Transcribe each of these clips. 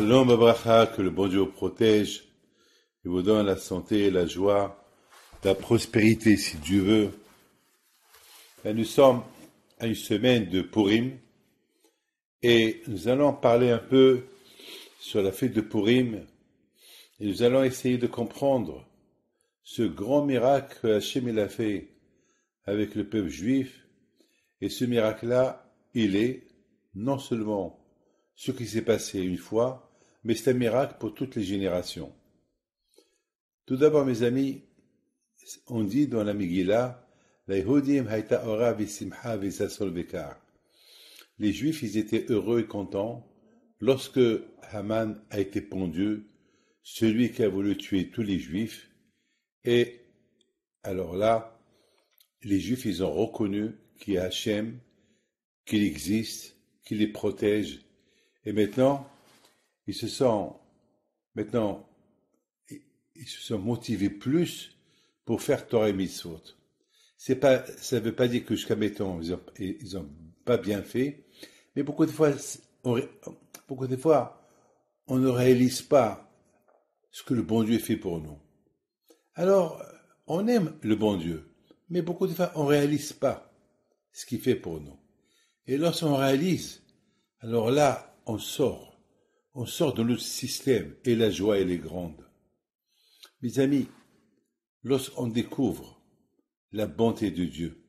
Shalom Abraha, que le bon Dieu vous protège et vous donne la santé, la joie, la prospérité si Dieu veut. Et nous sommes à une semaine de Purim et nous allons parler un peu sur la fête de Purim et nous allons essayer de comprendre ce grand miracle que Hachem a fait avec le peuple juif. Et ce miracle-là, il est non seulement ce qui s'est passé une fois, mais c'est un miracle pour toutes les générations. Tout d'abord, mes amis, on dit dans la Megillah, les Juifs, ils étaient heureux et contents lorsque Haman a été pendu, celui qui a voulu tuer tous les Juifs. Et alors là, les Juifs, ils ont reconnu qu'il y a Hachem, qu'il existe, qu'il les protège. Et maintenant, ils se sont motivés plus pour faire Torah et Mitzvot. Ça ne veut pas dire que jusqu'à maintenant, ils ont pas bien fait, mais beaucoup de fois, on ne réalise pas ce que le bon Dieu fait pour nous. Alors, on aime le bon Dieu, mais beaucoup de fois, on ne réalise pas ce qu'il fait pour nous. Et lorsqu'on réalise, alors là, on sort de notre système et la joie, elle est grande. Mes amis, lorsqu'on découvre la bonté de Dieu,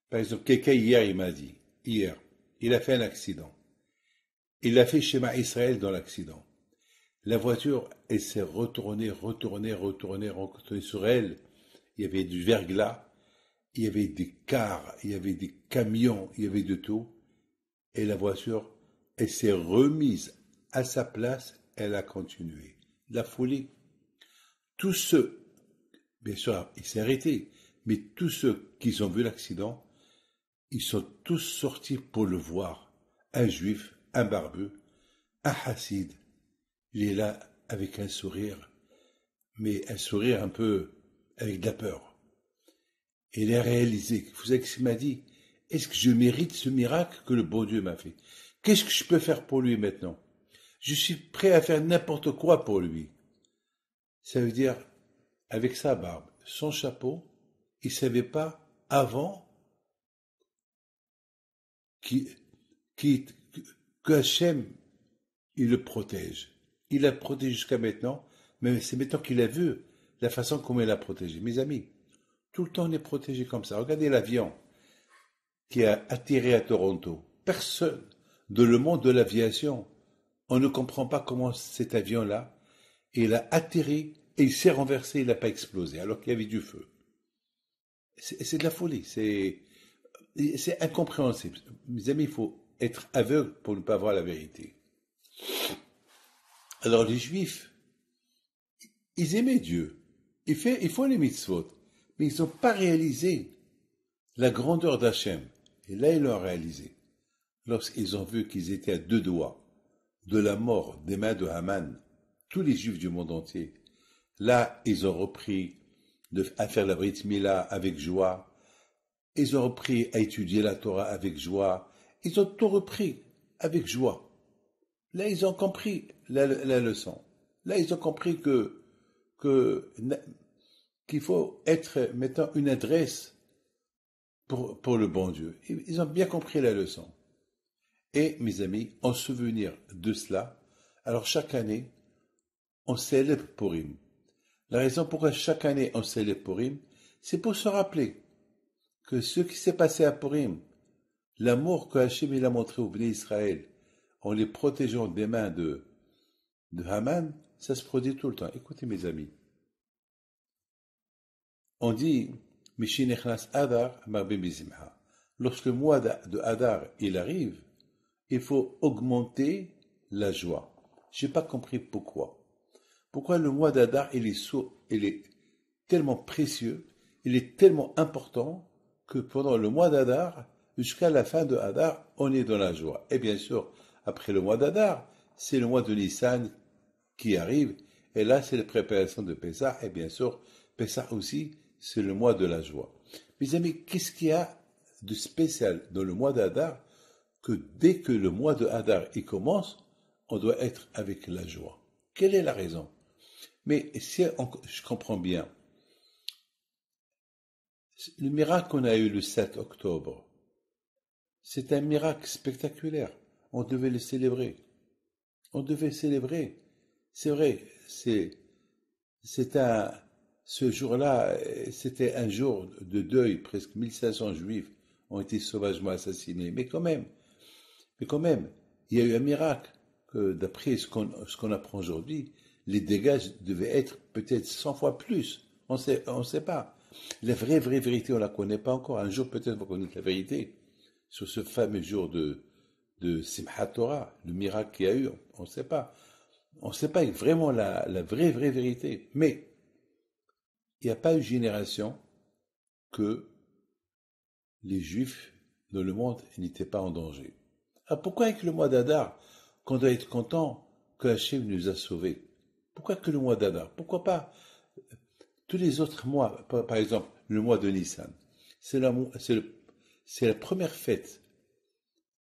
par exemple, quelqu'un hier, il m'a dit, il a fait un accident. Il a fait Shema Israël dans l'accident. La voiture, elle s'est retournée sur elle. Il y avait du verglas, il y avait des cars, il y avait des camions, il y avait de tout. Et la voiture, elle s'est remise à sa place, elle a continué. La folie. Tous ceux, bien sûr, il s'est arrêté, mais tous ceux qui ont vu l'accident, ils sont tous sortis pour le voir. Un juif, un barbu, un chassid. Il est là avec un sourire, mais un sourire un peu avec de la peur. Et il a réalisé, vous savez ce qu'il m'a dit? Est-ce que je mérite ce miracle que le bon Dieu m'a fait? Qu'est-ce que je peux faire pour lui maintenant? Je suis prêt à faire n'importe quoi pour lui. Ça veut dire, avec sa barbe, son chapeau, il ne savait pas avant que Hachem, il le protège. Il l'a protégé jusqu'à maintenant, mais c'est maintenant qu'il a vu la façon comment il l'a protégé. Mes amis, tout le temps on est protégé comme ça. Regardez l'avion qui a atterri à Toronto. Personne dans le monde de l'aviation, on ne comprend pas comment cet avion-là, il a atterri et il s'est renversé, il n'a pas explosé, alors qu'il y avait du feu. C'est de la folie, c'est incompréhensible. Mes amis, il faut être aveugle pour ne pas voir la vérité. Alors les Juifs, ils aimaient Dieu, ils font les mitzvot, mais ils n'ont pas réalisé la grandeur d'Hachem. Et là, ils l'ont réalisé. Lorsqu'ils ont vu qu'ils étaient à 2 doigts de la mort des mains de Haman, tous les Juifs du monde entier, là, ils ont repris à faire la Brit Mila avec joie. Ils ont repris à étudier la Torah avec joie. Ils ont tout repris avec joie. Là, ils ont compris la leçon. Là, ils ont compris qu'il faut être maintenant une adresse pour le bon Dieu. Ils ont bien compris la leçon. Et, mes amis, en souvenir de cela, alors chaque année, on célèbre Purim. La raison pourquoi chaque année on célèbre Purim, c'est pour se rappeler que ce qui s'est passé à Purim, l'amour que Hachem a montré au Bnei Israël, en les protégeant des mains de Haman, ça se produit tout le temps. Écoutez mes amis, on dit Mishinechnas Adar Marbim Bizimha. Lorsque le mois de Adar il arrive, il faut augmenter la joie. Je n'ai pas compris pourquoi. Pourquoi le mois d'Adar il est tellement précieux, il est tellement important que pendant le mois d'Adar, jusqu'à la fin de Adar, on est dans la joie. Et bien sûr, après le mois d'Adar, c'est le mois de Nissan qui arrive, et là c'est la préparation de Pessah, et bien sûr, Pessah aussi, c'est le mois de la joie. Mes amis, qu'est-ce qu'il y a de spécial dans le mois d'Adar que dès que le mois de Hadar il commence, on doit être avec la joie. Quelle est la raison? Mais si je comprends bien, le miracle qu'on a eu le 7 octobre, c'est un miracle spectaculaire. On devait le célébrer. On devait célébrer. C'est vrai, c'est un, ce jour-là, c'était un jour de deuil. Presque 1500 juifs ont été sauvagement assassinés. Mais quand même, il y a eu un miracle. Que d'après ce qu'on apprend aujourd'hui, les dégâts devaient être peut-être 100 fois plus. On sait pas. La vraie vérité, on la connaît pas encore. Un jour, peut-être, on va connaître la vérité sur ce fameux jour de Simchat Torah, le miracle qu'il y a eu. On ne sait pas. On ne sait pas vraiment la vraie vérité. Mais il n'y a pas une génération que les Juifs dans le monde n'étaient pas en danger. Alors pourquoi avec le mois d'Adar, qu'on doit être content que Hachem nous a sauvés? Pourquoi que le mois d'Adar? Pourquoi pas tous les autres mois? Par exemple, le mois de Nissan. C'est la première fête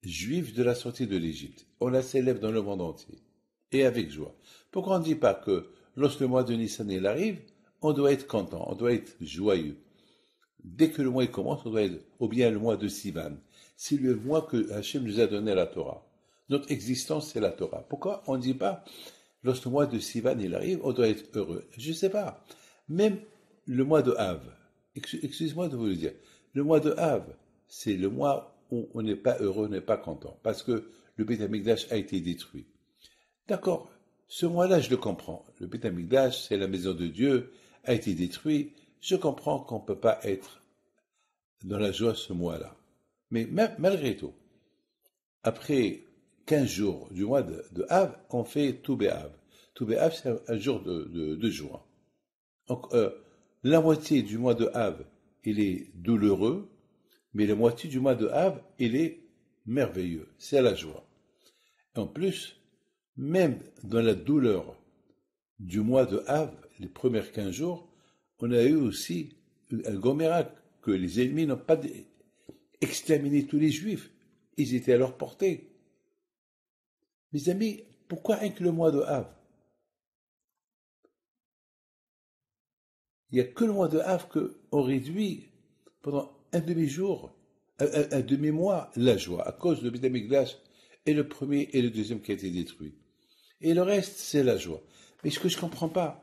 juive de la sortie de l'Égypte. On la célèbre dans le monde entier. Et avec joie. Pourquoi on ne dit pas que lorsque le mois de Nissan il arrive, on doit être content, on doit être joyeux. Dès que le mois commence, on doit être, ou bien le mois de Sivan. C'est le mois que Hachem nous a donné la Torah. Notre existence, c'est la Torah. Pourquoi on ne dit pas, lorsque le mois de Sivan il arrive, on doit être heureux? Je ne sais pas. Même le mois de Av, excusez-moi de vous le dire, le mois de Av, c'est le mois où on n'est pas heureux, on n'est pas content, parce que le Beth Amikdash a été détruit. D'accord, ce mois-là, je le comprends. Le Beth Amikdash, c'est la maison de Dieu, a été détruit. Je comprends qu'on ne peut pas être dans la joie ce mois-là. Mais malgré tout, après 15 jours du mois de Av, on fait Tou B'Av. Tou B'Av, c'est un jour de joie. Donc, la moitié du mois de Av, il est douloureux, mais la moitié du mois de Av, il est merveilleux. C'est la joie. En plus, même dans la douleur du mois de Av, les premiers 15 jours, on a eu aussi un grand miracle, que les ennemis n'ont pas exterminé tous les juifs. Ils étaient à leur portée. Mes amis, pourquoi avec le mois de Av? Il n'y a que le mois de Av qu'on réduit pendant un demi-jour, un demi-mois, la joie, à cause de Beth Amikdash et le premier et le deuxième qui a été détruit. Et le reste, c'est la joie. Mais ce que je ne comprends pas,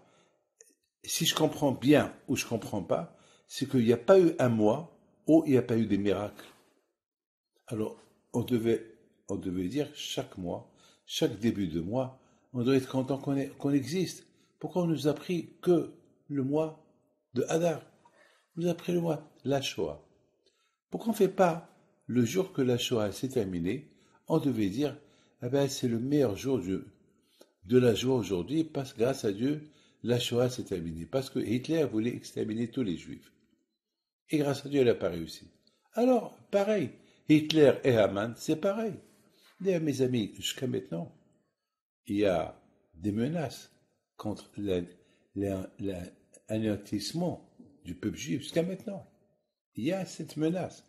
si je comprends bien ou je ne comprends pas, c'est qu'il n'y a pas eu un mois où il n'y a pas eu des miracles. Alors, on devait dire chaque mois, chaque début de mois, on doit être content qu'on existe. Pourquoi on nous a pris que le mois de Hadar? On nous a pris le mois, la Shoah. Pourquoi on ne fait pas, le jour que la Shoah s'est terminée, on devait dire, eh ben, c'est le meilleur jour de la joie aujourd'hui, parce que grâce à Dieu, la Shoah s'est terminée. Parce que Hitler voulait exterminer tous les Juifs. Et grâce à Dieu, elle n'a pas réussi. Alors, pareil, Hitler et Haman, c'est pareil. D'ailleurs, mes amis, jusqu'à maintenant, il y a des menaces contre l'anéantissement du peuple juif, jusqu'à maintenant. Il y a cette menace.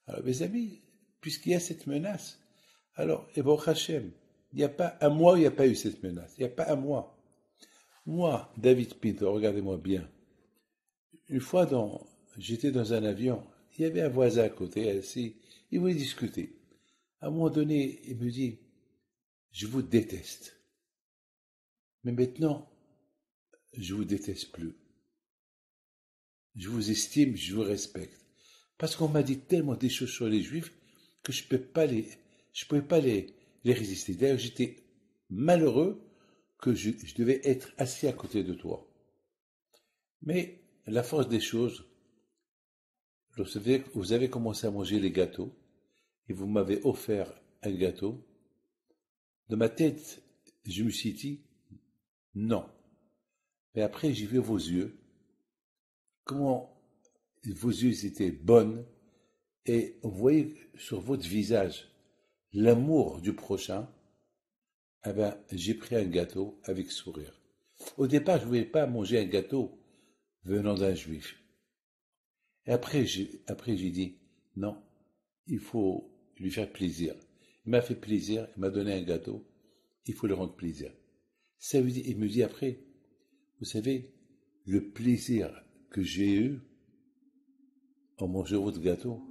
Alors, mes amis, puisqu'il y a cette menace, alors, Baruch Hashem, il n'y a pas un mois où il n'y a pas eu cette menace. Il n'y a pas un mois. Moi, David Pinto, regardez-moi bien. Une fois, j'étais dans un avion, il y avait un voisin à côté, assis, il voulait discuter. À un moment donné, il me dit, je vous déteste. Mais maintenant, je vous déteste plus. Je vous estime, je vous respecte. Parce qu'on m'a dit tellement des choses sur les Juifs que je ne pouvais pas les résister. D'ailleurs, j'étais malheureux que je devais être assis à côté de toi. Mais la force des choses, vous avez commencé à manger les gâteaux et vous m'avez offert un gâteau. Dans ma tête, je me suis dit non. Mais après, j'ai vu vos yeux, comment vos yeux étaient bonnes et on voyait sur votre visage l'amour du prochain. Eh ben, j'ai pris un gâteau avec sourire. Au départ, je ne voulais pas manger un gâteau venant d'un juif. Et après, j'ai dit, non, il faut lui faire plaisir. Il m'a fait plaisir, il m'a donné un gâteau. il faut le rendre plaisir. Ça veut dire, il me dit après, vous savez, le plaisir que j'ai eu en mangeant votre gâteau,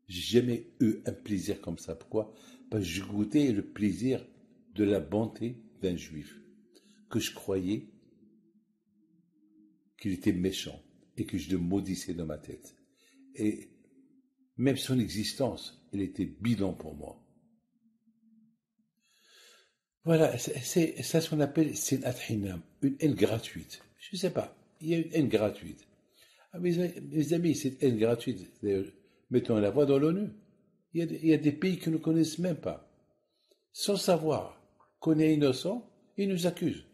j'ai jamais eu un plaisir comme ça. Pourquoi? Parce que j'ai goûté le plaisir de la bonté d'un juif, que je croyais qu'il était méchant et que je le maudissais dans ma tête. Et même son existence, elle était bidon pour moi. Voilà, c'est ça ce qu'on appelle sinat hinam, une haine gratuite. Je ne sais pas, il y a une haine gratuite. Ah, mes amis, cette haine gratuite, mettons la voix dans l'ONU. Il y a des pays qui ne connaissent même pas. Sans savoir qu'on est innocent, ils nous accusent.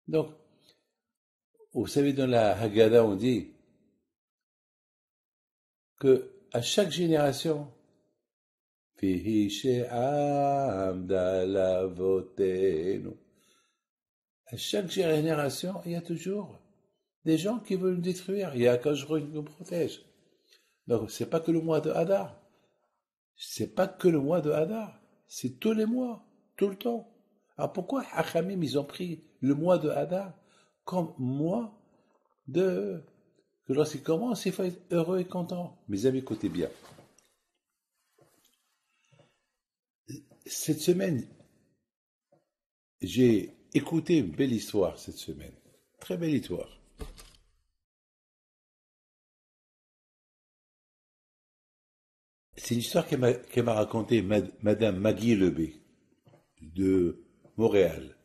Donc, vous savez, dans la Haggadah, on dit que à chaque génération, à chaque génération, il y a toujours des gens qui veulent nous détruire. Il y a qu'un jour qui nous protège. Donc, c'est pas que le mois de Hadar. C'est pas que le mois de Hadar. C'est tous les mois, tout le temps. Alors pourquoi Hachamim, ils ont pris le mois de Hadar comme mois que lorsqu'il commence, il faut être heureux et content. Mes amis, écoutez bien. Cette semaine, j'ai écouté une belle histoire cette semaine. Très belle histoire. C'est l'histoire qu'elle m'a racontée Madame Maggie Lebé de Montréal.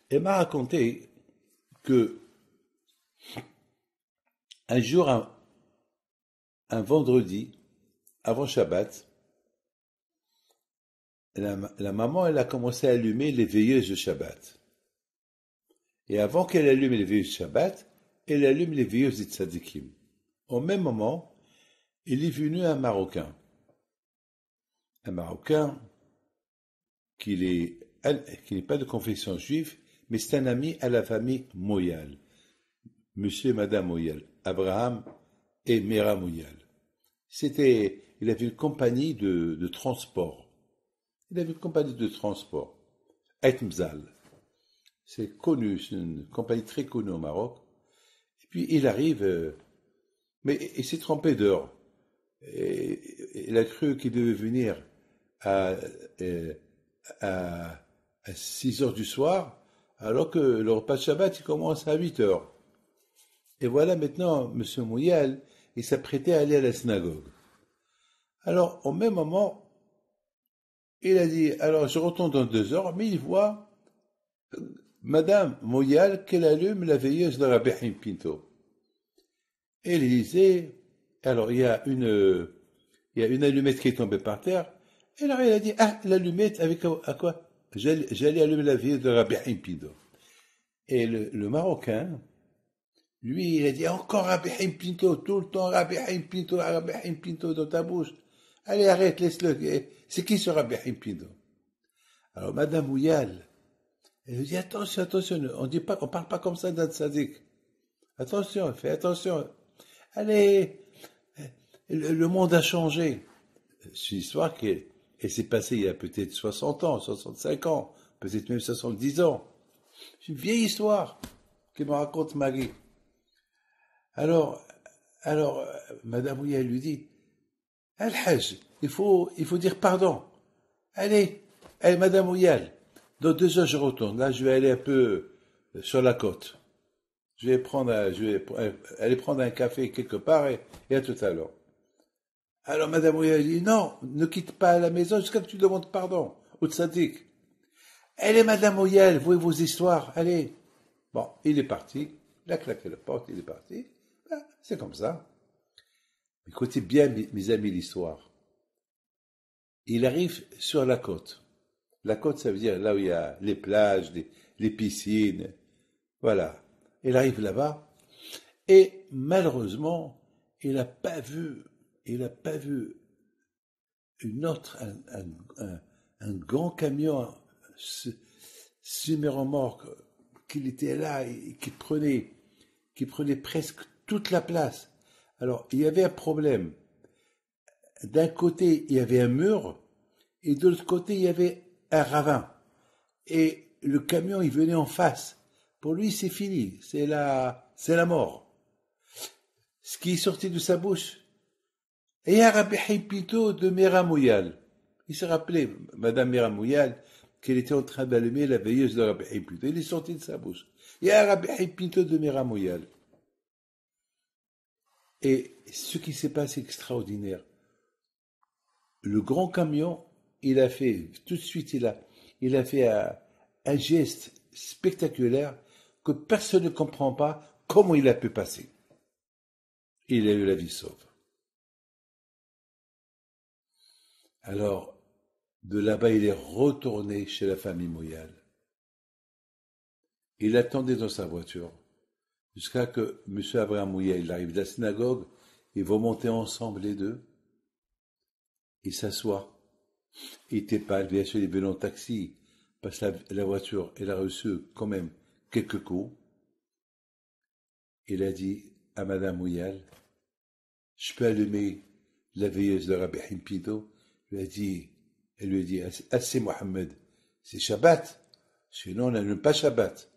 Elle m'a raconté que un jour, un vendredi, avant Shabbat, la maman, elle a commencé à allumer les veilleuses de Shabbat. Et avant qu'elle allume les veilleuses de Shabbat, elle allume les veilleuses des tzadikim. Au même moment, il est venu un Marocain. Un Marocain qui n'est pas de confession juive, mais c'est un ami à la famille Moyal. Monsieur et Madame Moyal, Abraham et Mera Moyal. Il avait une compagnie de transport. Il avait une compagnie de transport, Etmzal. C'est connu, c'est une compagnie très connue au Maroc. Et puis il arrive, mais il s'est trompé d'heure. Il a cru qu'il devait venir à 6 heures du soir, alors que le repas de Shabbat il commence à 8 heures. Et voilà maintenant, M. Mouyal, il s'apprêtait à aller à la synagogue. Alors, au même moment, il a dit, alors je retourne dans 2 heures, mais il voit Madame Mouyal qu'elle allume la veilleuse de Rabbi Haim Pinto. Et il disait, alors il y a une allumette qui est tombée par terre, et alors il a dit, ah, l'allumette avec à quoi? J'allais allumer la veilleuse de Rabbi Haim Pinto. Et le Marocain, lui, il a dit, encore Rabbi Haim Pinto, tout le temps Rabbi Haim Pinto dans ta bouche. Allez, arrête, laisse-le. C'est qui ce Rabbi Haim Pinto? Alors, Madame Mouyal, elle lui dit, attention, on parle pas comme ça d'un tzaddik. Attention, fais attention. Allez, le monde a changé. C'est une histoire qui s'est passée il y a peut-être 60 ans, 65 ans, peut-être même 70 ans. C'est une vieille histoire que me raconte Maggie. Alors, Madame Mouyal lui dit, Al-Hajj, il faut dire pardon. Allez, Madame Mouyal, dans 2 heures je retourne. Là, je vais aller un peu sur la côte. Je vais aller prendre un café quelque part et à tout à l'heure. Alors Madame Mouyal dit, non, ne quitte pas la maison jusqu'à ce que tu demandes pardon au tzaddik. Allez, Madame Mouyal, vous et vos histoires, allez. Bon, il est parti. Il a claqué la porte, il est parti. Ben, c'est comme ça. Écoutez bien, mes amis, l'histoire. Il arrive sur la côte. La côte, ça veut dire là où il y a les plages, les piscines. Voilà. Il arrive là-bas. Et malheureusement, il n'a pas vu un grand camion semi-remorque qu'il était là et qui prenait presque toute la place. Alors, il y avait un problème. D'un côté, il y avait un mur, et de l'autre côté, il y avait un ravin. et le camion, il venait en face. Pour lui, c'est fini, c'est la mort. Ce qui est sorti de sa bouche, et ya Rabbi Hipito de Meramouyal. Il s'est rappelé, Madame Meramouyal, qu'elle était en train d'allumer la veilleuse de Rabbi Hipito. Il est sorti de sa bouche. Ya Rabbi Hipito de Meramouyal. Et ce qui s'est passé extraordinaire, le grand camion, il a fait, tout de suite, il a fait un geste spectaculaire que personne ne comprend pas comment il a pu passer. Il a eu la vie sauve. Alors, de là-bas, il est retourné chez la famille Moyal. Il attendait dans sa voiture jusqu'à que M. Abraham Mouyal il arrive de la synagogue. Ils vont monter ensemble les deux. Il s'assoit. Il n'était pas, bien sûr, il est venu en taxi parce que la voiture, elle a reçu quand même quelques coups. Il a dit à Madame Mouyal, je peux allumer la veilleuse de Rabbi Hipito. Elle lui a dit, c'est Mohamed, c'est Shabbat. Sinon, on n'allume pas Shabbat.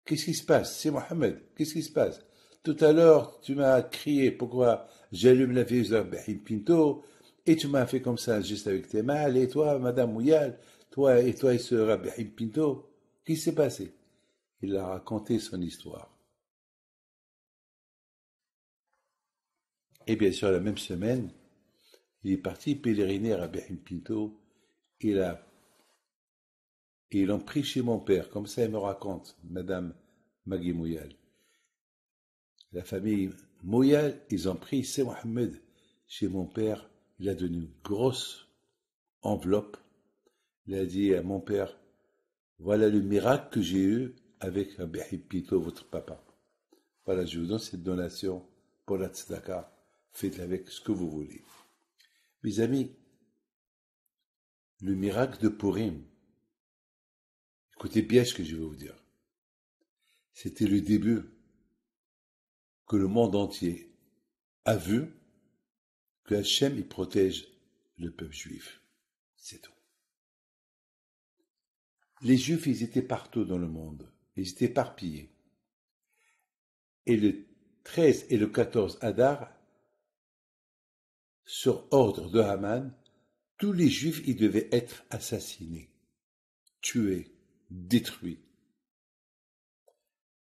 Qu'est-ce qui se passe? C'est Mohamed, qu'est-ce qui se passe? Tout à l'heure, tu m'as crié pourquoi j'allume la veilleuse de Rabbi Hipito, et tu m'as fait comme ça juste avec tes mains, et toi, Madame Mouyal, toi et ce Rabbi Hipito, qu'est-ce qui s'est passé? Il a raconté son histoire. Et bien sûr, la même semaine, il est parti pèleriner à Rabbi Hipito. Ils l'ont pris chez mon père, comme ça elle me raconte, Madame Magui Mouyal. La famille Mouyal, ils ont pris c'est Mohamed chez mon père. Il a donné une grosse enveloppe. Il a dit à mon père, voilà le miracle que j'ai eu avec Rabbi Hipito, votre papa. Voilà, je vous donne cette donation pour la tzedaka. Faites avec ce que vous voulez. Mes amis, le miracle de Purim, écoutez bien ce que je vais vous dire. C'était le début que le monde entier a vu que Hachem il protège le peuple juif. C'est tout. Les Juifs, ils étaient partout dans le monde. Ils étaient éparpillés. Et le 13 et le 14 Adar, sur ordre de Haman, tous les Juifs ils devaient être assassinés, tués, détruits.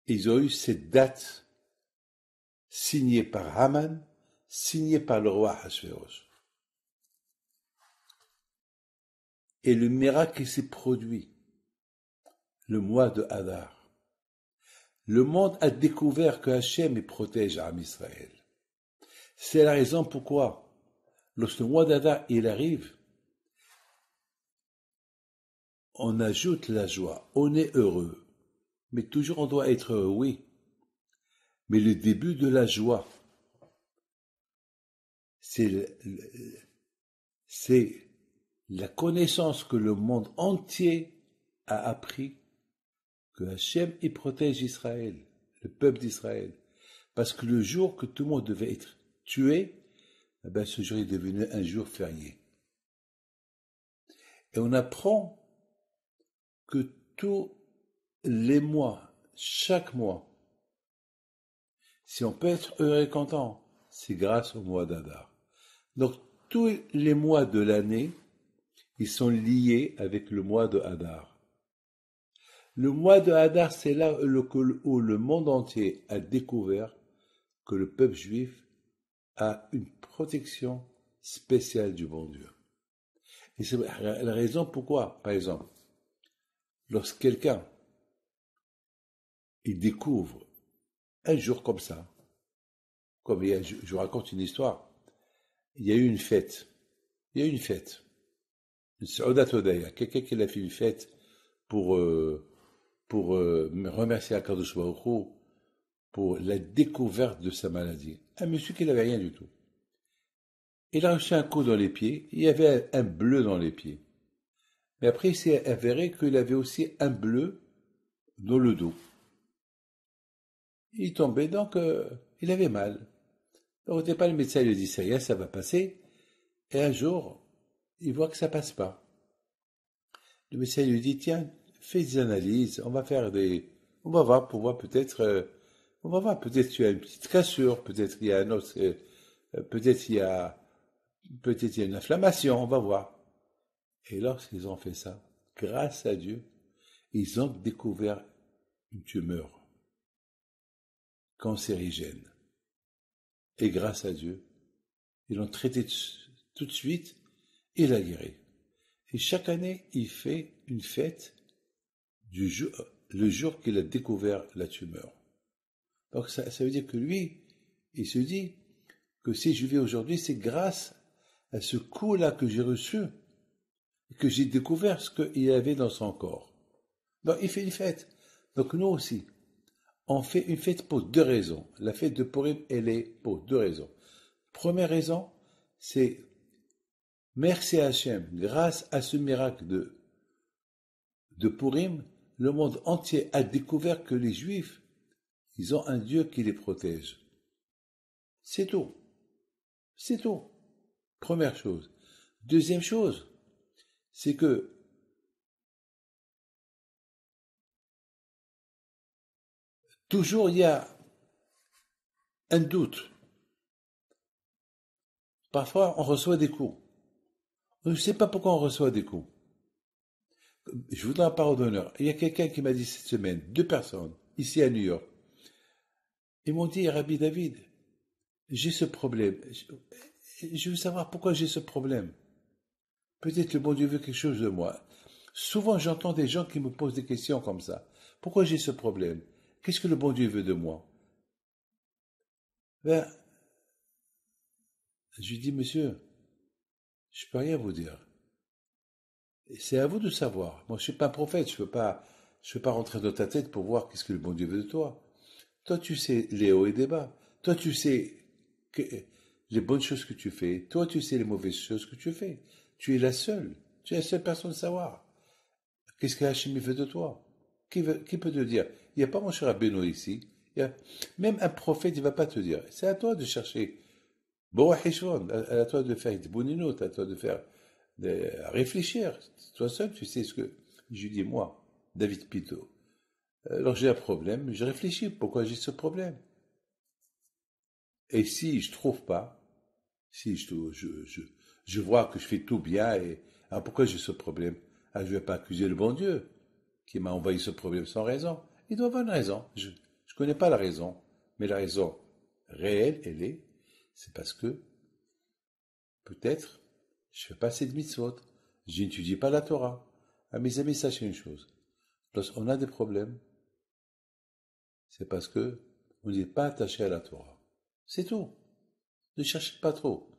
Ils ont eu cette date signée par Haman, signée par le roi Ahasuerus. Et le miracle s'est produit le mois de Hadar. Le monde a découvert que Hachem protège Am Israël. C'est la raison pourquoi, lorsque le mois d'Hadar il arrive, on ajoute la joie, on est heureux. Mais toujours on doit être heureux, oui. Mais le début de la joie, c'est la connaissance que le monde entier a appris que Hachem y protège Israël, le peuple d'Israël. Parce que le jour que tout le monde devait être tué, eh ben ce jour est devenu un jour férié. Et on apprend que tous les mois, chaque mois, si on peut être heureux et content, c'est grâce au mois d'Adar. Donc tous les mois de l'année, ils sont liés avec le mois de Hadar. Le mois de Hadar, c'est là où le monde entier a découvert que le peuple juif a une protection spéciale du bon Dieu. Et c'est la raison pourquoi, par exemple, lorsque quelqu'un il découvre un jour comme ça, comme je vous raconte une histoire, il y a eu une fête, une Saoudat Odaya, quelqu'un qui a fait une fête pour remercier Akadosh Baruch Hu pour la découverte de sa maladie. Un monsieur qui n'avait rien du tout. Il a reçu un coup dans les pieds, il y avait un bleu dans les pieds. Mais après, il s'est avéré qu'il avait aussi un bleu dans le dos. Il tombait, donc il avait mal. Donc au départ, le médecin lui dit, ça y est, ça va passer. Et un jour, il voit que ça passe pas. Le médecin lui dit, tiens, fais des analyses, on va voir, pour voir on va voir, peut-être tu as une petite cassure, peut-être il y a un autre, peut-être il y a, peut-être il y a une inflammation, on va voir. Et lorsqu'ils ont fait ça, grâce à Dieu, ils ont découvert une tumeur cancérigène. Et grâce à Dieu, ils l'ont traité tout de suite et il a guéri. Et chaque année, il fait une fête le jour qu'il a découvert la tumeur. Donc ça veut dire que lui, il se dit que si je vis aujourd'hui, c'est grâce à ce coup-là que j'ai reçu, que j'ai découvert ce qu'il y avait dans son corps. Donc il fait une fête. Donc nous aussi, on fait une fête pour deux raisons. La fête de Purim, elle est pour deux raisons. Première raison, c'est merci à Hachem, grâce à ce miracle de Purim, le monde entier a découvert que les Juifs, ils ont un Dieu qui les protège. C'est tout. C'est tout. Première chose. Deuxième chose, c'est que toujours il y a un doute. Parfois, on reçoit des coups. Je ne sais pas pourquoi on reçoit des coups. Je vous donne la parole d'honneur. Il y a quelqu'un qui m'a dit cette semaine, deux personnes, ici à New York. Ils m'ont dit, Rabbi David, j'ai ce problème. Je veux savoir pourquoi j'ai ce problème. Peut-être le bon Dieu veut quelque chose de moi. Souvent, j'entends des gens qui me posent des questions comme ça. Pourquoi j'ai ce problème? Qu'est-ce que le bon Dieu veut de moi? Ben, je lui dis, monsieur, je ne peux rien vous dire. C'est à vous de savoir. Moi, je ne suis pas un prophète. Je ne peux pas rentrer dans ta tête pour voir qu'est-ce que le bon Dieu veut de toi. Toi, tu sais les hauts et les bas. Toi, tu sais les bonnes choses que tu fais. Toi, tu sais les mauvaises choses que tu fais. Tu es la seule. Tu es la seule personne à savoir. Qu'est-ce que Hachem veut de toi? Qui peut te dire? Il n'y a pas mon cher Rabbeinu ici. Même un prophète, il ne va pas te dire. C'est à toi de chercher. Bon, à toi de faire une bonne note, à toi de réfléchir. Toi seul, tu sais ce que je dis, moi, David Pito. Alors j'ai un problème, je réfléchis pourquoi j'ai ce problème. Et si je trouve pas, si je vois que je fais tout bien, et alors pourquoi j'ai ce problème? Ah, je ne vais pas accuser le bon Dieu qui m'a envoyé ce problème sans raison. Il doit avoir une raison. Je ne connais pas la raison, mais la raison réelle, c'est parce que peut-être je fais pas assez de mitzvot, je n'étudie pas la Torah. Ah, mes amis, sachez une chose. Lorsqu'on a des problèmes, c'est parce que on n'est pas attaché à la Torah. C'est tout. Ne cherchez pas trop.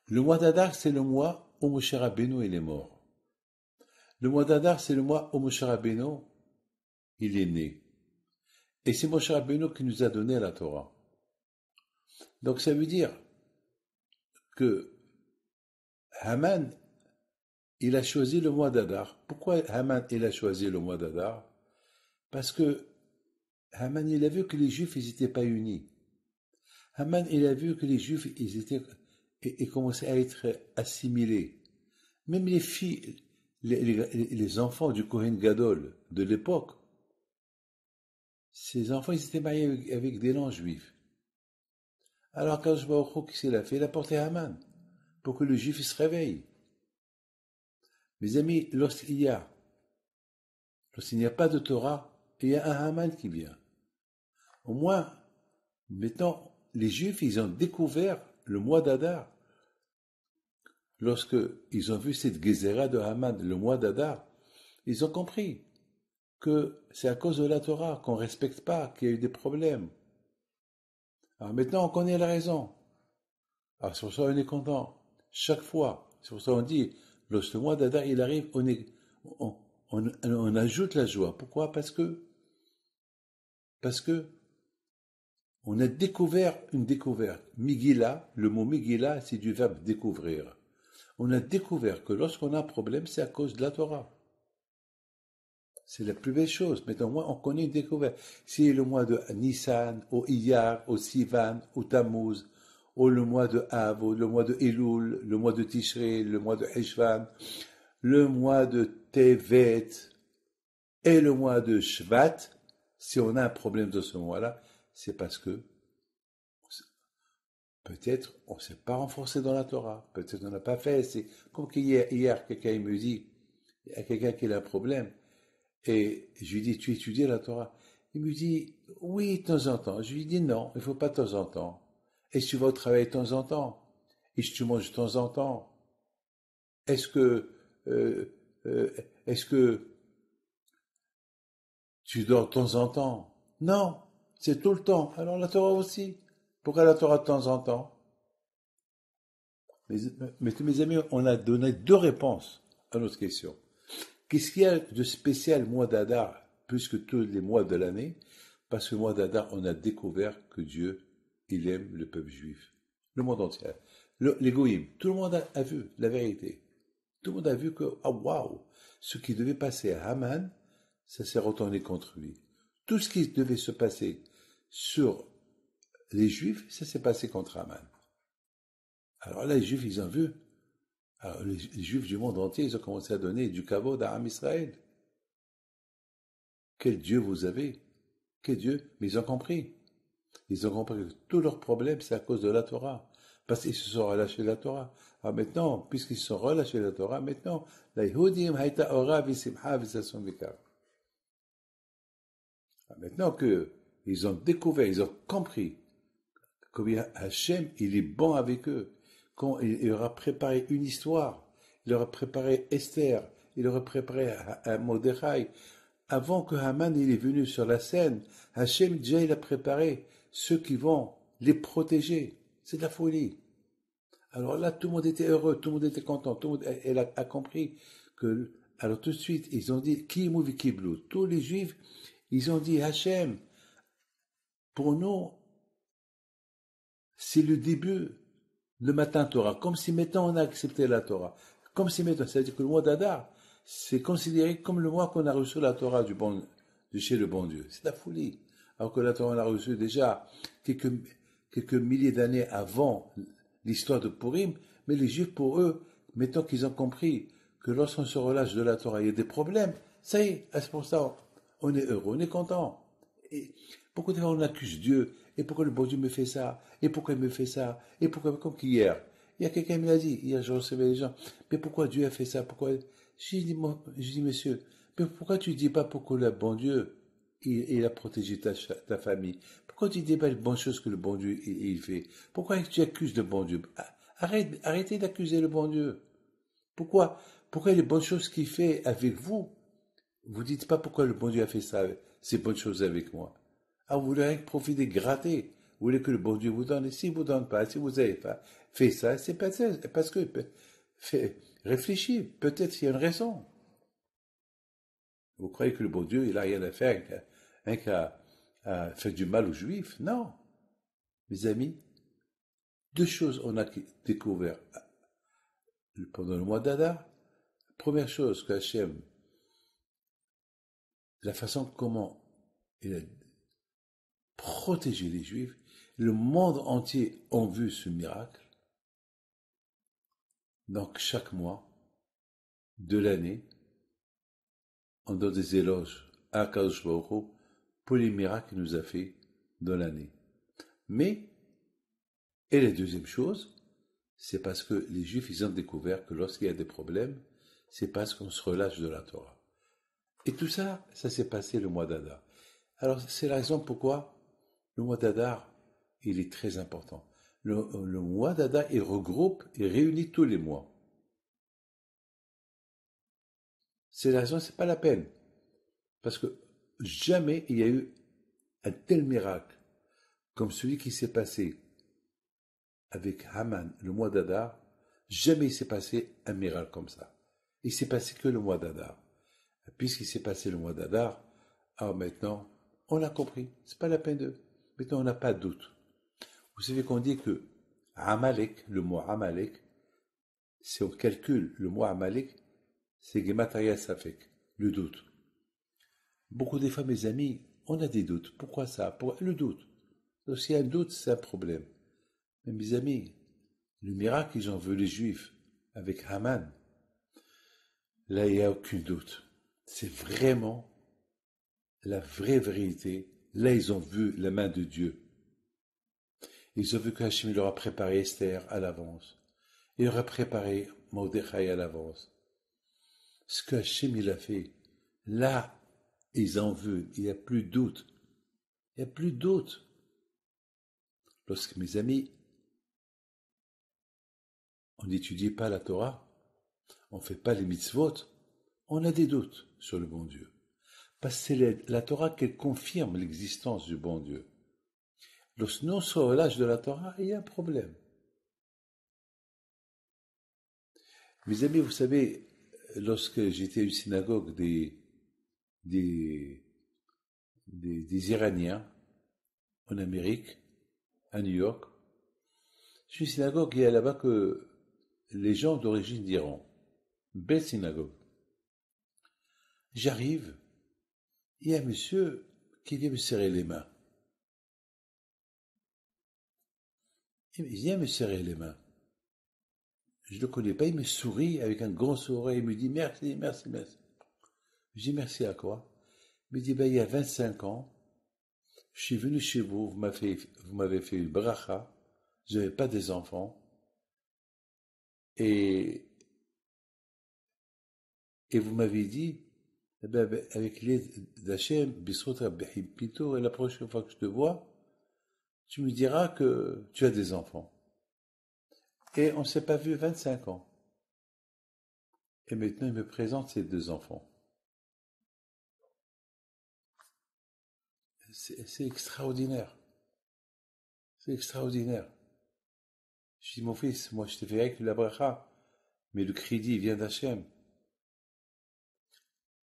Le mois d'Adar, c'est le mois où Moshe Rabbeinu il est mort. Le mois d'Adar, c'est le mois où Moshe Rabbeinu il est né. Et c'est Moshe Rabbeinu qui nous a donné la Torah. Donc ça veut dire que Haman, il a choisi le mois d'Adar. Pourquoi Haman, il a choisi le mois d'Adar? Parce que Haman, il a vu que les Juifs, ils n'étaient pas unis. Haman, il a vu que les Juifs, ils commençaient à être assimilés. Même les filles, les enfants du Kohen Gadol de l'époque, ces enfants, ils étaient mariés avec des non-juifs. Alors, quand je vois qu'est-ce qu'il a fait? Il a porté Haman pour que le juif se réveille. Mes amis, lorsqu'il n'y a pas de Torah, il y a un Haman qui vient. Au moins, maintenant, les Juifs, ils ont découvert le mois d'Adar. Lorsqu'ils ont vu cette Gézéra de Haman, le mois d'Adar, ils ont compris que c'est à cause de la Torah qu'on ne respecte pas, qu'il y a eu des problèmes. Alors maintenant, on connaît la raison. Alors c'est pour ça qu'on est content. Chaque fois, c'est pour ça qu'on dit, lorsque le mois d'Adar, il arrive, on ajoute la joie. Pourquoi? Parce que on a découvert une découverte. Migila, le mot Migila, c'est du verbe découvrir. On a découvert que lorsqu'on a un problème, c'est à cause de la Torah. C'est la plus belle chose. Maintenant, moi, on connaît une découverte. Si le mois de Nissan, ou Iyar, ou Sivan, ou Tammuz, ou le mois de Av, ou le mois de Elul, le mois de Tishrei, le mois de Heshvan, le mois de Tevet et le mois de Shvat, si on a un problème de ce mois-là, c'est parce que peut-être on ne s'est pas renforcé dans la Torah, peut-être on n'a pas fait. C'est comme hier quelqu'un me dit, il y a quelqu'un qui a un problème, et je lui dis, tu étudies la Torah? Il me dit, oui, de temps en temps. Je lui dis, non, il ne faut pas de temps en temps. Et tu vas au travail de temps en temps? Et tu manges de temps en temps? Est-ce que, euh, euh, est-ce que tu dors de temps en temps? Non, c'est tout le temps. Alors la Torah aussi. Pourquoi la Torah de temps en temps? Mes amis, on a donné deux réponses à notre question. Qu'est-ce qu'il y a de spécial mois d'Adar plus que tous les mois de l'année? Parce que le mois d'Adar, on a découvert que Dieu, il aime le peuple juif. Le monde entier. Les goïms. Tout le monde a vu la vérité. Tout le monde a vu que, ah waouh, ce qui devait passer à Haman, ça s'est retourné contre lui. Tout ce qui devait se passer sur les Juifs, ça s'est passé contre Haman. Alors là, les Juifs, ils ont vu. Alors, les Juifs du monde entier, ils ont commencé à donner du kavod à Am Israël. Quel Dieu vous avez? Quel Dieu? Mais ils ont compris. Ils ont compris que tous leurs problèmes, c'est à cause de la Torah. Parce qu'ils se sont relâchés de la Torah. Alors maintenant, puisqu'ils se sont relâchés de la Torah, maintenant, la Yehudim haïta ora visimha visason vikar. Maintenant qu'ils ont découvert, ils ont compris combien Hachem, il est bon avec eux. Quand il leur a préparé une histoire, il leur a préparé Esther, il leur a préparé un Mordechai. Avant que Haman il est venu sur la scène, Hachem déjà il a préparé ceux qui vont les protéger. C'est de la folie. Alors là, tout le monde était heureux, tout le monde était content, tout le monde a compris que. Alors tout de suite, ils ont dit Ki mouvi kiblu. Tous les Juifs, ils ont dit Hachem. Pour nous, c'est le début, le matin Torah. Comme si maintenant on a accepté la Torah. Comme si maintenant, c'est-à-dire que le mois d'Adar, c'est considéré comme le mois qu'on a reçu la Torah de chez le bon Dieu. C'est la folie. Alors que la Torah, on l'a reçue déjà quelques milliers d'années avant l'histoire de Purim, mais les Juifs, pour eux, maintenant qu'ils ont compris que lorsqu'on se relâche de la Torah, il y a des problèmes, ça y est, c'est pour ça, on est heureux, on est content. Et beaucoup de fois, on accuse Dieu, et pourquoi le bon Dieu me fait ça, et pourquoi il me fait ça, et pourquoi, comme qu'hier, il y a quelqu'un qui me l'a dit, hier je recevais les gens, mais pourquoi Dieu a fait ça, pourquoi, je dis, monsieur, mais pourquoi tu ne dis pas pourquoi le bon Dieu, il a protégé ta famille? Pourquoi tu ne dis pas les bonnes choses que le bon Dieu il fait? Pourquoi tu accuses le bon Dieu? Arrêtez d'accuser le bon Dieu. Pourquoi les bonnes choses qu'il fait avec vous, vous dites pas pourquoi le bon Dieu a fait ça, ces bonnes choses avec moi? Ah, vous voulez rien que profiter, gratter. Vous voulez que le bon Dieu vous donne. Et s'il ne vous donne pas, si vous n'avez pas fait ça, c'est parce que, réfléchis, peut-être qu'il y a une raison. Vous croyez que le bon Dieu, il n'a rien à faire qu'à faire du mal aux Juifs? Non. Mes amis, deux choses on a découvert pendant le mois d'Adar. Première chose qu'Hachem, la façon comment il a protégé les Juifs, le monde entier a vu ce miracle. Donc chaque mois de l'année, on donne des éloges à Kadosh Baruch Hu pour les miracles qu'il nous a fait dans l'année. Mais, et la deuxième chose, c'est parce que les Juifs, ils ont découvert que lorsqu'il y a des problèmes, c'est parce qu'on se relâche de la Torah. Et tout ça, ça s'est passé le mois d'Adar. Alors, c'est la raison pourquoi le mois d'Adar, il est très important. Le mois d'Adar, il regroupe et réunit tous les mois. C'est la raison, c'est pas la peine. Parce que jamais il y a eu un tel miracle comme celui qui s'est passé avec Haman le mois d'Adar. Jamais il s'est passé un miracle comme ça. Il s'est passé que le mois d'Adar. Puisqu'il s'est passé le mois d'Adar, alors maintenant, on a compris. C'est pas la peine de. Maintenant, on n'a pas de doute. Vous savez qu'on dit que Amalek, le mot Amalek, si on calcule le mot Amalek, c'est Gematria Safek, le doute. Beaucoup des fois, mes amis, on a des doutes. Pourquoi ça? Le doute. Donc, s'il y a un doute, c'est un problème. Mais mes amis, le miracle qu'ils ont vu les Juifs avec Haman, Là, il n'y a aucun doute. C'est vraiment la vraie vérité. Là, ils ont vu la main de Dieu. Ils ont vu qu'Hachem leur a préparé Esther à l'avance. Il leur a préparé Mordechai à l'avance. Ce que Hachem il a fait, là, ils ont vu. Il n'y a plus de doute. Il n'y a plus de doute. Lorsque mes amis, on n'étudie pas la Torah, on ne fait pas les mitzvot, on a des doutes sur le bon Dieu. Parce que c'est la Torah qui confirme l'existence du bon Dieu. Lorsque nous sommes au relâche de la Torah, il y a un problème. Mes amis, vous savez, lorsque j'étais à une synagogue des Iraniens en Amérique, à New York, c'est une synagogue, il y a là-bas que les gens d'origine d'Iran. Belle synagogue. J'arrive, il y a un monsieur qui vient me serrer les mains. Il vient me serrer les mains. Je ne le connais pas, il me sourit avec un grand sourire, il me dit merci, merci, merci. Je dis merci à quoi? Il me dit il y a 25 ans, je suis venu chez vous, vous m'avez fait une bracha, je n'avais pas des enfants, et vous m'avez dit, avec l'aide d'Hachem, Bisrot Rabbi Pito, et la prochaine fois que je te vois, tu me diras que tu as des enfants. Et on ne s'est pas vu 25 ans. Et maintenant, il me présente ses 2 enfants. C'est extraordinaire. C'est extraordinaire. Je dis, mon fils, moi je t'ai fait avec la bracha, mais le crédit vient d'Hachem.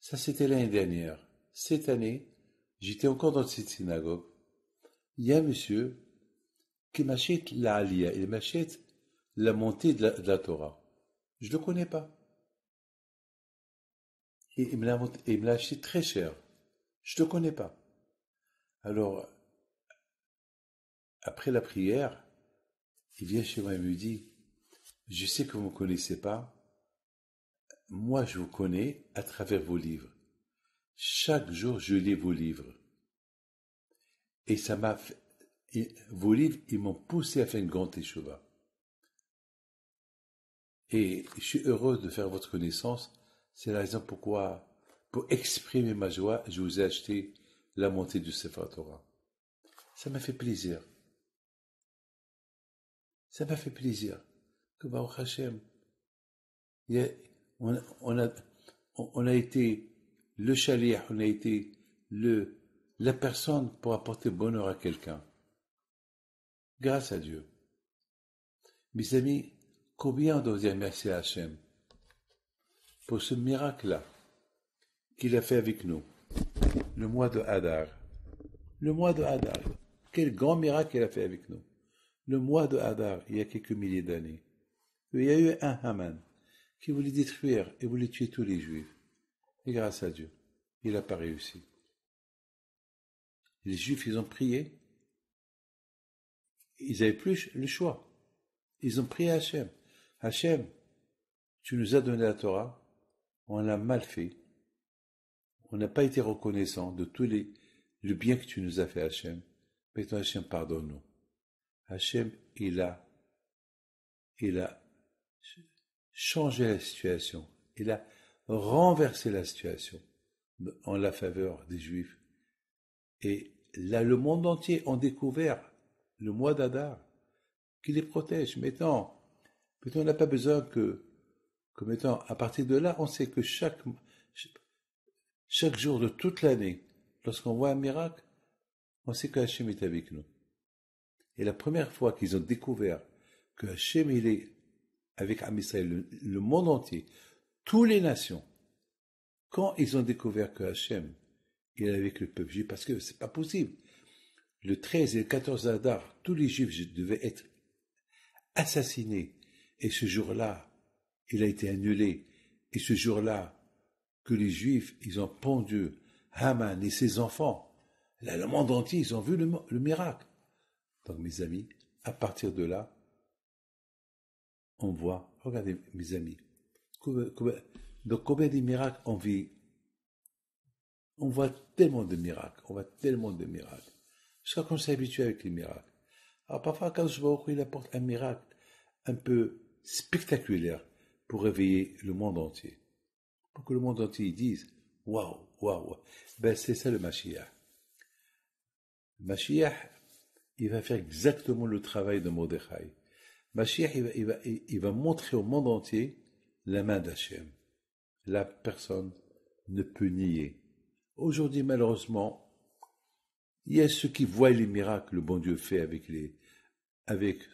Ça, c'était l'année dernière. Cette année, j'étais encore dans cette synagogue. Il y a un monsieur qui m'achète la Aliyah, il m'achète la montée de la Torah. Je ne le connais pas. Et il me l'a acheté très cher. Je ne le connais pas. Alors, après la prière, il vient chez moi et me dit, je sais que vous ne me connaissez pas, moi je vous connais à travers vos livres. Chaque jour, je lis vos livres. Et ça m'a fait, vos livres, ils m'ont poussé à faire une grande teshuva. Et je suis heureux de faire votre connaissance. C'est la raison pourquoi, pour exprimer ma joie, je vous ai acheté la montée du Sefer Torah. Ça m'a fait plaisir. Ça m'a fait plaisir. Que Baruch Hashem, on a été le shaliach, on a été la personne pour apporter bonheur à quelqu'un. Grâce à Dieu. Mes amis, combien on doit dire merci à Hachem pour ce miracle-là qu'il a fait avec nous, le mois de Hadar. Le mois de Hadar. Quel grand miracle il a fait avec nous. Le mois de Hadar, il y a quelques milliers d'années. Il y a eu un Haman qui voulait détruire et voulait tuer tous les Juifs. Et grâce à Dieu, il n'a pas réussi. Les Juifs, ils ont prié. Ils n'avaient plus le choix. Ils ont prié à Hachem. Hachem, tu nous as donné la Torah, on l'a mal fait. On n'a pas été reconnaissant de tous le bien que tu nous as fait, Hachem. Maintenant, Hachem, pardonne-nous. Hachem, il a changé la situation. Il a renversé la situation en la faveur des Juifs. Et là, le monde entier a découvert le mois d'Adar qui les protège. Maintenant, on n'a pas besoin que maintenant, à partir de là, on sait que chaque jour de toute l'année, lorsqu'on voit un miracle, on sait que Hachem est avec nous. Et la première fois qu'ils ont découvert que Hachem il est avec Am Israël, le monde entier, toutes les nations, quand ils ont découvert que Hachem il est avec le peuple juif, parce que c'est pas possible. Le 13 et le 14 Adar, tous les juifs devaient être assassinés. Et ce jour-là, il a été annulé. Et ce jour-là, que les juifs, ils ont pendu Haman et ses enfants. Là, le monde entier, ils ont vu le miracle. Donc, mes amis, à partir de là, on voit, regardez, mes amis, Donc combien de miracles on vit? On voit tellement de miracles, on voit tellement de miracles. Jusqu'à qu'on s'est habitué avec les miracles. Alors parfois, quand je vois il apporte un miracle un peu spectaculaire pour réveiller le monde entier. Pour que le monde entier dise waouh, waouh. Ben c'est ça le Mashiach. Le Mashiach, il va faire exactement le travail de Mordechai. Mashiach, il va montrer au monde entier la main d'Hachem. La personne ne peut nier. Aujourd'hui, malheureusement, il y a ceux qui voient les miracles que le bon Dieu fait avec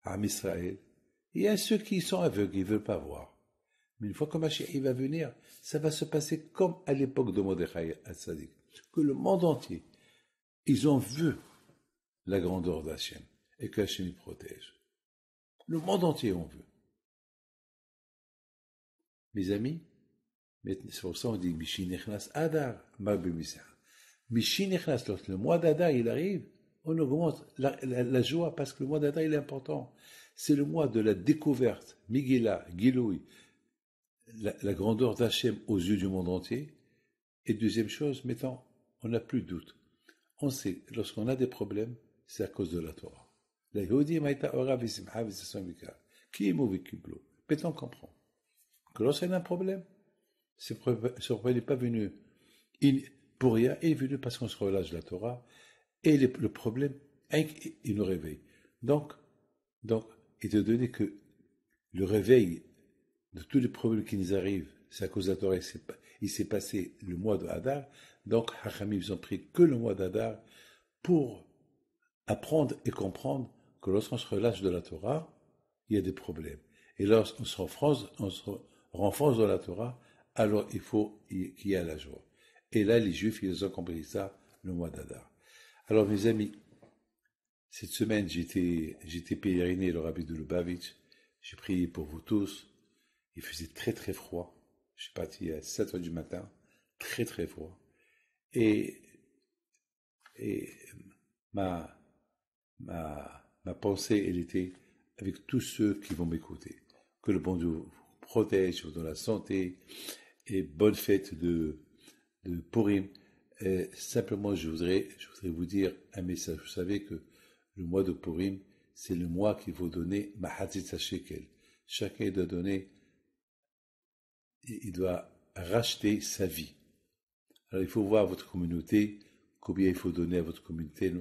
Am Israël. Il y a ceux qui sont aveugles, ils ne veulent pas voir. Mais une fois que Mashiach va venir, ça va se passer comme à l'époque de Mordechai Hatzadik. Que le monde entier, ils ont vu la grandeur d'Hachem et qu'Hachem y protège. Le monde entier en veut. Mes amis, c'est pour ça qu'on dit Mishi Nechnas Adar, Marbe Misah. Mishi Nechnas, lorsque le mois d'Adar il arrive, on augmente la joie parce que le mois d'Adar il est important. C'est le mois de la découverte, Migila, Giloui, la grandeur d'Hachem aux yeux du monde entier. Et deuxième chose, mettons, on n'a plus de doute. On sait, lorsqu'on a des problèmes, c'est à cause de la Torah. La Yehudi Maïta Ora Visimha Visasomika. Qui est mauvais Kiblo? Maintenant on comprend que lorsqu'il y a un problème, ce problème n'est pas venu pour rien, il est venu parce qu'on se relâche de la Torah, et le problème, il nous réveille. Donc, étant donné que le réveil de tous les problèmes qui nous arrivent, c'est à cause de la Torah, il s'est passé le mois de Hadar, donc Hachamim, ils ont pris que le mois d'Hadar pour apprendre et comprendre que lorsqu'on se relâche de la Torah, il y a des problèmes. Et lorsqu'on se renforce dans la Torah, alors il faut qu'il y ait la joie. Et là, les Juifs, ils ont compris ça le mois d'Adar. Alors, mes amis, cette semaine, j'étais pèleriné le Rabbi de Lubavitch. J'ai prié pour vous tous. Il faisait très très froid. Je suis parti à 7 heures du matin. Très très froid. Et ma pensée, elle était avec tous ceux qui vont m'écouter. Que le bon Dieu vous protège, vous donne la santé, et bonne fête de Purim. Simplement, je voudrais vous dire un message. Vous savez que le mois de Purim, c'est le mois qu'il faut donner Mahatzitza Shekel. Chacun doit donner, il doit racheter sa vie. Alors, il faut voir votre communauté, combien il faut donner à votre communauté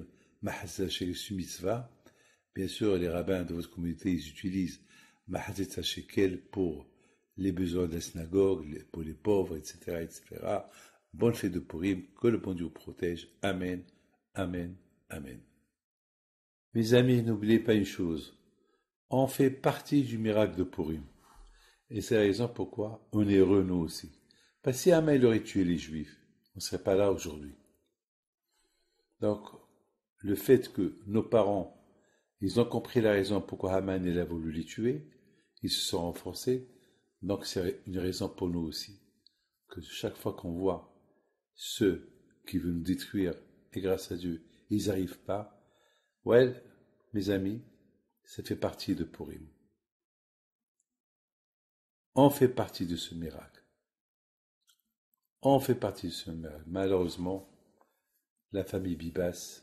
Mahatzitza Shekel sur mitzvah. Bien sûr, les rabbins de votre communauté, ils utilisent Mahatzitza Shekel pour les besoins de la synagogue, pour les pauvres, etc., etc. Bonne fête de Purim, que le bon Dieu vous protège. Amen, amen, amen. Mes amis, n'oubliez pas une chose. On fait partie du miracle de Purim. Et c'est la raison pourquoi on est heureux nous aussi. Parce que si Haman aurait tué les Juifs, on ne serait pas là aujourd'hui. Donc, le fait que nos parents, ils ont compris la raison pourquoi Haman a voulu les tuer, ils se sont renforcés. Donc, c'est une raison pour nous aussi. Que chaque fois qu'on voit ceux qui veulent nous détruire, et grâce à Dieu, ils n'arrivent pas, ouais, mes amis, ça fait partie de Purim. On fait partie de ce miracle. On fait partie de ce miracle. Malheureusement, la famille Bibas,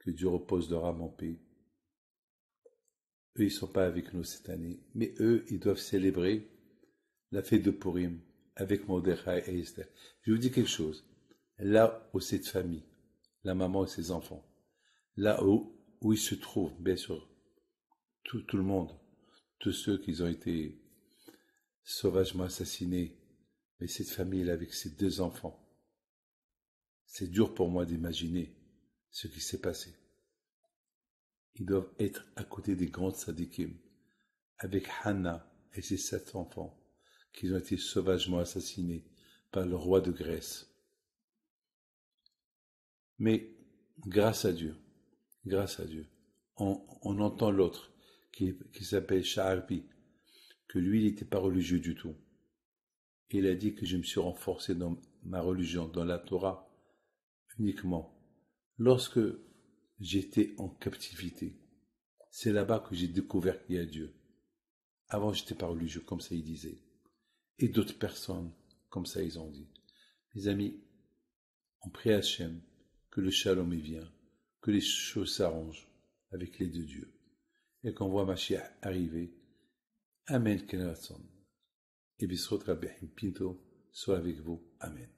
que Dieu repose leur âme en paix, eux, ils ne sont pas avec nous cette année, mais eux, ils doivent célébrer la fête de Purim avec Mordechai et Esther. Je vous dis quelque chose. Là où cette famille, la maman et ses enfants, là où ils se trouvent, bien sûr, tout le monde, tous ceux qui ont été sauvagement assassinés, mais cette famille-là avec ses 2 enfants, c'est dur pour moi d'imaginer ce qui s'est passé. Ils doivent être à côté des grandes sadikim, avec Hannah et ses 7 enfants, qui ont été sauvagement assassinés par le roi de Grèce. Mais grâce à Dieu, on entend l'autre qui s'appelle Sha'arbi, que lui, il n'était pas religieux du tout. Il a dit que je me suis renforcé dans ma religion, dans la Torah, uniquement lorsque j'étais en captivité. C'est là-bas que j'ai découvert qu'il y a Dieu. Avant, je n'étais pas religieux, comme ça il disait. et d'autres personnes, comme ça ils ont dit. Mes amis, on prie à Hachem que le shalom y vient, que les choses s'arrangent avec les deux dieux, et qu'on voit Mashiach arriver. Amen, Kenason. Et Bisrot Rabbi Pinto soit avec vous. Amen.